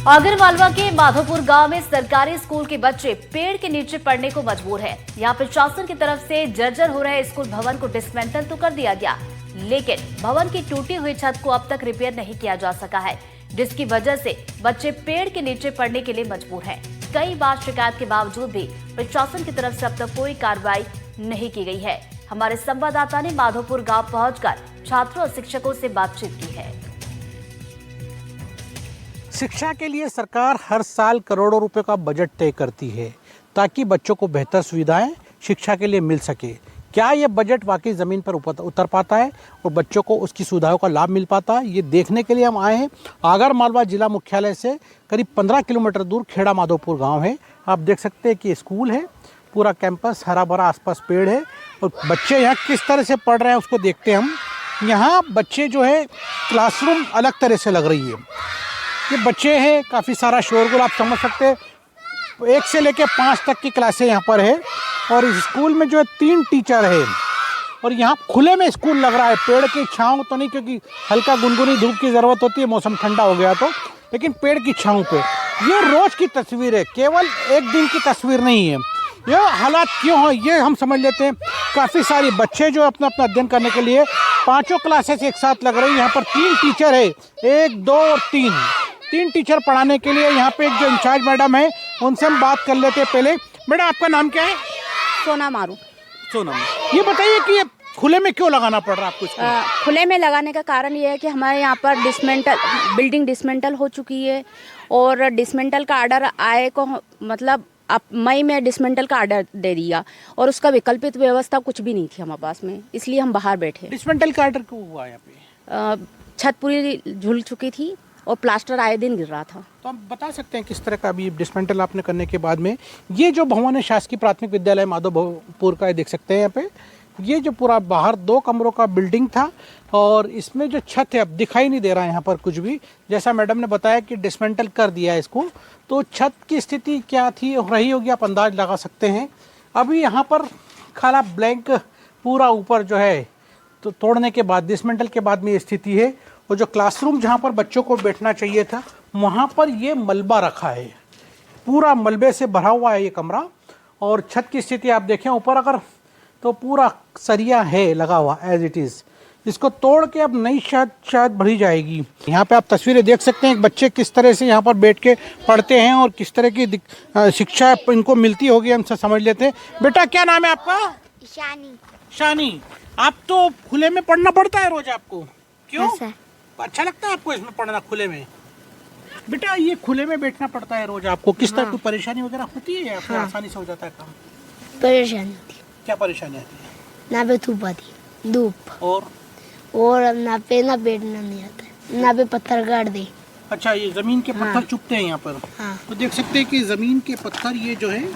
आगरमालवा के माधोपुर गांव में सरकारी स्कूल के बच्चे पेड़ के नीचे पढ़ने को मजबूर हैं। यहां प्रशासन की तरफ से जर्जर हो रहे स्कूल भवन को डिसमेंटल तो कर दिया गया, लेकिन भवन की टूटी हुई छत को अब तक रिपेयर नहीं किया जा सका है, जिसकी वजह से बच्चे पेड़ के नीचे पढ़ने के लिए मजबूर हैं। कई बार शिकायत के बावजूद भी प्रशासन की तरफ से अब तक कोई कार्रवाई नहीं की गई है। हमारे संवाददाता ने माधोपुर गांव पहुंचकर छात्रों और शिक्षकों से बातचीत की है। शिक्षा के लिए सरकार हर साल करोड़ों रुपए का बजट तय करती है ताकि बच्चों को बेहतर सुविधाएं शिक्षा के लिए मिल सके। क्या ये बजट वाकई ज़मीन पर उतर पाता है और बच्चों को उसकी सुविधाओं का लाभ मिल पाता है, ये देखने के लिए हम आए हैं। आगरमालवा जिला मुख्यालय से करीब 15 किलोमीटर दूर खेड़ा माधोपुर गांव है। आप देख सकते हैं कि स्कूल है, पूरा कैंपस हरा भरा, आसपास पेड़ है और बच्चे यहाँ किस तरह से पढ़ रहे हैं उसको देखते हैं हम। यहाँ बच्चे जो है क्लासरूम अलग तरह से लग रही है। ये बच्चे हैं, काफ़ी सारा शोरगुल आप समझ सकते हैं। 1 से लेकर 5 तक की क्लासें यहाँ पर है और इस स्कूल में जो है 3 टीचर है और यहाँ खुले में स्कूल लग रहा है। पेड़ की छांव तो नहीं, क्योंकि हल्का गुनगुनी धूप की ज़रूरत होती है, मौसम ठंडा हो गया तो, लेकिन पेड़ की छांव पे। ये रोज़ की तस्वीर है, केवल एक दिन की तस्वीर नहीं है। यह हालात क्यों है ये हम समझ लेते हैं। काफ़ी सारे बच्चे जो अपना अपना अध्ययन करने के लिए 5 क्लासेस एक साथ लग रही है। यहाँ पर 3 टीचर है, 1, 2 और 3 टीचर पढ़ाने के लिए। यहाँ पे एक जो इंचार्ज मैडम है उनसे हम बात कर लेते हैं। पहले मैडम, आपका नाम क्या है? सोना मारू। सोना, ये बताइए कि ये खुले में क्यों लगाना पड़ रहा है आपको? खुले में लगाने का कारण ये है कि हमारे यहाँ पर बिल्डिंग डिसमेंटल हो चुकी है और डिसमेंटल का ऑर्डर आए को मतलब अब मई में डिसमेंटल का ऑर्डर दे दिया और उसका विकल्पित व्यवस्था कुछ भी नहीं थी हमारे पास में, इसलिए हम बाहर बैठे। डिसमेंटल का ऑर्डर क्यों हुआ यहाँ पे? छत पूरी झुल चुकी थी और प्लास्टर आए दिन गिर रहा था। तो आप बता सकते हैं किस तरह का अभी डिसमेंटल आपने करने के बाद में ये जो भवन है शासकीय प्राथमिक विद्यालय माधोपुर का, देख सकते हैं यहाँ पे ये जो पूरा बाहर 2 कमरों का बिल्डिंग था और इसमें जो छत है अब दिखाई नहीं दे रहा है यहाँ पर कुछ भी। जैसा मैडम ने बताया कि डिसमेंटल कर दिया है इसको, तो छत की स्थिति क्या थी रही होगी आप अंदाज लगा सकते हैं। अभी यहाँ पर खाला ब्लैंक पूरा ऊपर जो है तो तोड़ने के बाद डिसमेंटल के बाद में ये स्थिति है। और जो क्लासरूम जहाँ पर बच्चों को बैठना चाहिए था वहाँ पर ये मलबा रखा है, पूरा मलबे से भरा हुआ है ये कमरा। और छत की स्थिति आप देखें ऊपर अगर तो पूरा सरिया है लगा हुआ एज इट इज़। इसको तोड़ के अब नई शायद भरी जाएगी। यहाँ पे आप तस्वीरें देख सकते हैं बच्चे किस तरह से यहाँ पर बैठ के पढ़ते हैं और किस तरह की शिक्षा इनको मिलती होगी, हम सब समझ लेते हैं। बेटा, क्या नाम है आपका? शानी। शानी, आप तो खुले में पढ़ना पड़ता है रोज आपको, क्यों? सर, अच्छा लगता है आपको इसमें पढ़ना खुले में? बेटा, ये खुले में बैठना पड़ता है रोज आपको, किस तरह की परेशानी वगैरह होती है या फिर आसानी से हो जाता है काम? परेशानी होती। क्या परेशानी आती है? ना पे धूप आती, धूप और ना पे ना बैठना नहीं आता, ना पे पत्थर गाड़ दे। अच्छा, ये जमीन के पत्थर चुभते हैं यहाँ पर। हाँ। तो देख सकते हैं कि जमीन के पत्थर ये जो है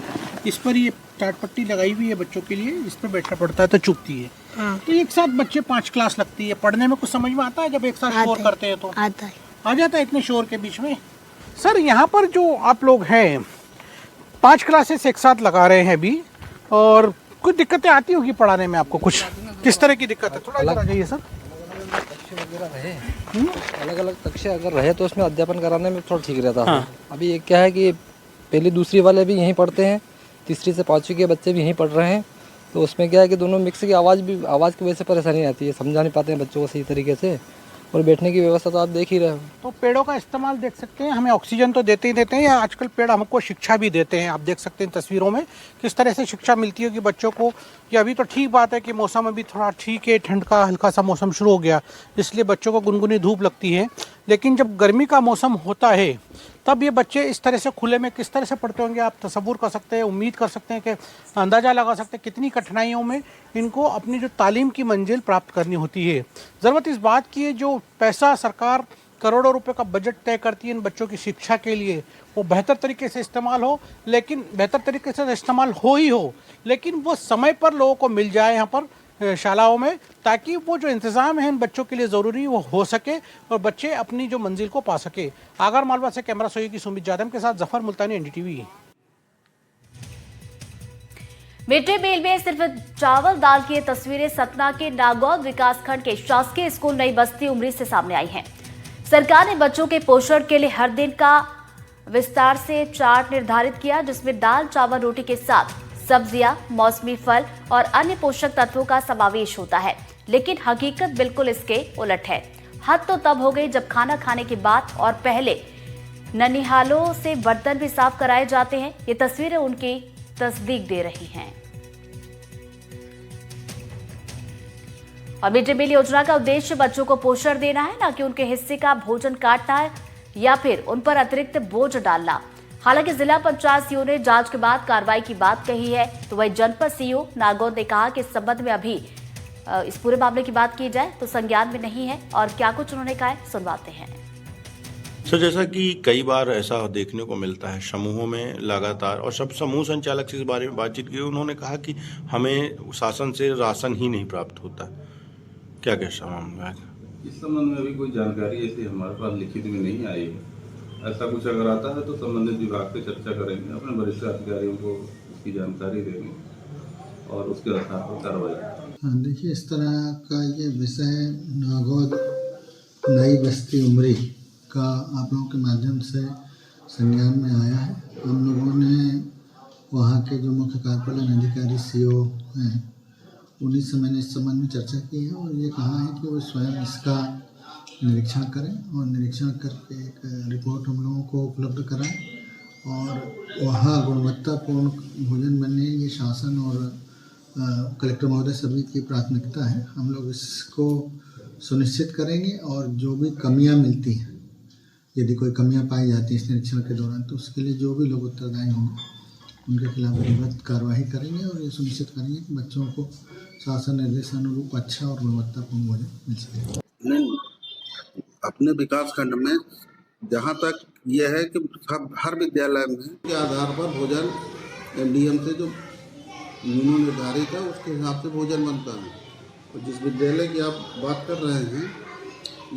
इस पर ये टाट पट्टी लगाई हुई है बच्चों के लिए, इस पर बैठना पड़ता है तो चुभती है। हाँ। तो एक साथ बच्चे 5 क्लास लगती है, पढ़ने में कुछ समझ में आता है जब एक साथ शोर करते हैं तो? आता है। आ जाता है इतने शोर के बीच में। सर, यहाँ पर जो आप लोग हैं 5 क्लासेस एक साथ लगा रहे हैं अभी, और कुछ दिक्कतें आती होगी पढ़ाने में आपको? कुछ किस तरह की दिक्कत है? थोड़ा इधर आ जाइए सर। अलग अलग कक्षा अगर रहे तो उसमें अध्यापन कराने में थोड़ा ठीक रहता है। अभी ये क्या है कि पहली दूसरी वाले भी यहीं पढ़ते हैं, तीसरी से 5वीं के बच्चे भी यहीं पढ़ रहे हैं, तो उसमें क्या है कि दोनों मिक्स की आवाज़ की वजह से परेशानी आती है, समझा नहीं पाते हैं बच्चों को सही तरीके से। और बैठने की व्यवस्था तो आप देख ही रहे हो। तो पेड़ों का इस्तेमाल देख सकते हैं, हमें ऑक्सीजन तो देते ही देते हैं, या आजकल पेड़ हमको शिक्षा भी देते हैं। आप देख सकते हैं तस्वीरों में किस तरह से शिक्षा मिलती है कि बच्चों को। ये अभी तो ठीक बात है कि मौसम अभी थोड़ा ठीक है, ठंड का हल्का सा मौसम शुरू हो गया, इसलिए बच्चों को गुनगुनी धूप लगती है। लेकिन जब गर्मी का मौसम होता है तब ये बच्चे इस तरह से खुले में किस तरह से पढ़ते होंगे, आप तसव्वुर कर सकते हैं, उम्मीद कर सकते हैं, कि अंदाज़ा लगा सकते हैं कितनी कठिनाइयों में इनको अपनी जो तालीम की मंजिल प्राप्त करनी होती है। ज़रूरत इस बात की है जो पैसा सरकार करोड़ों रुपए का बजट तय करती है इन बच्चों की शिक्षा के लिए, वो बेहतर तरीके से इस्तेमाल हो, लेकिन बेहतर तरीके से इस्तेमाल हो ही हो, लेकिन वो समय पर लोगों को मिल जाए यहाँ पर शालाओं में, ताकि वो जो इंतज़ाम है इन बच्चों के लिए ज़रूरी वो हो सके और बच्चे अपनी जो मंजिल को पा सके। आगरमालवा से कैमरा सहयोगी सुमित जादव के साथ जफर मुल्तानी, एनडीटीवी। मिड डे मील में सिर्फ चावल दाल की ये तस्वीरें सतना के नागौद विकासखंड के शासकीय स्कूल नई बस्ती उमरी से सामने आई हैं। सरकार ने बच्चों के पोषण के लिए हर दिन का विस्तार से चार्ट निर्धारित किया, जिसमें दाल, चावल, रोटी के साथ सब्जियां, मौसमी फल और अन्य पोषक तत्वों का समावेश होता है। लेकिन हकीकत बिल्कुल इसके उलट है। हद तो तब हो गई जब खाना खाने के बाद और पहले ननिहालों से बर्तन भी साफ कराए जाते हैं। ये तस्वीरें उनकी तस्दीक दे रही हैं। और मिड डे मील योजना का उद्देश्य बच्चों को पोषण देना है, न कि उनके हिस्से का भोजन काटना है या फिर उन पर अतिरिक्त बोझ डालना। हालांकि जिला पंचायत सीईओ ने जांच के बाद कार्रवाई की बात कही है, तो वही जनपद सीईओ नागौर ने कहा कि इस संबंध में अभी इस पूरे मामले की बात की जाए तो संज्ञान में नहीं है। और क्या कुछ उन्होंने कहा है, सुनवाते हैं। सर, जैसा कि कई बार ऐसा देखने को मिलता है समूहों में लगातार, और सब समूह संचालक से इस बारे में बातचीत की, उन्होंने कहा कि हमें शासन से राशन ही नहीं प्राप्त होता। क्या कैसा मामला है? इस संबंध में अभी कोई जानकारी ऐसी हमारे पास लिखित में नहीं आई है। ऐसा कुछ अगर आता है तो संबंधित विभाग से चर्चा करेंगे, अपने वरिष्ठ अधिकारियों को इसकी जानकारी देंगे और उसके आधार पर कार्रवाई। देखिए, इस तरह का ये विषय नागौर नई बस्ती उमरी का आप लोगों के माध्यम से संज्ञान में आया है। हम लोगों ने वहाँ के जो मुख्य कार्यपालन अधिकारी सीईओ हैं, उन्हीं से मैंने इस संबंध में चर्चा की है और ये कहा है कि वो स्वयं इसका निरीक्षण करें और निरीक्षण करके एक रिपोर्ट हम लोगों को उपलब्ध कराएं और वहाँ गुणवत्तापूर्ण भोजन बनने ये शासन और कलेक्टर महोदय सभी की प्राथमिकता है। हम लोग इसको सुनिश्चित करेंगे और जो भी कमियां मिलती हैं, यदि कोई कमियां पाई जाती हैं इस निरीक्षण के दौरान, तो उसके लिए जो भी लोग उत्तरदायी होंगे उनके खिलाफ विधिवत कार्रवाई करेंगे और ये सुनिश्चित करेंगे कि बच्चों को शासन निर्देशानुरूप अच्छा और गुणवत्तापूर्ण भोजन मिल सके। अपने विकास खंड में जहाँ तक ये है कि हर विद्यालय में के आधार पर भोजन एमडीएम से जो नियम निर्धारित है उसके हिसाब से भोजन बनता है। और जिस विद्यालय की आप बात कर रहे हैं,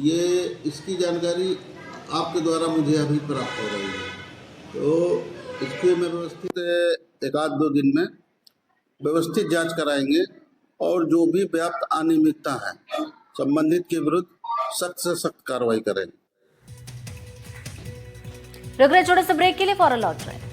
ये इसकी जानकारी आपके द्वारा मुझे अभी प्राप्त हो रही है, तो इसकी मैं व्यवस्थित एक आध दो दिन में व्यवस्थित जांच कराएंगे और जो भी व्याप्त अनियमितता है संबंधित के विरुद्ध सख्त से सख्त कार्रवाई करेंगे। रुक रहे छोटे से ब्रेक के लिए, फौरन लौट रहे हैं।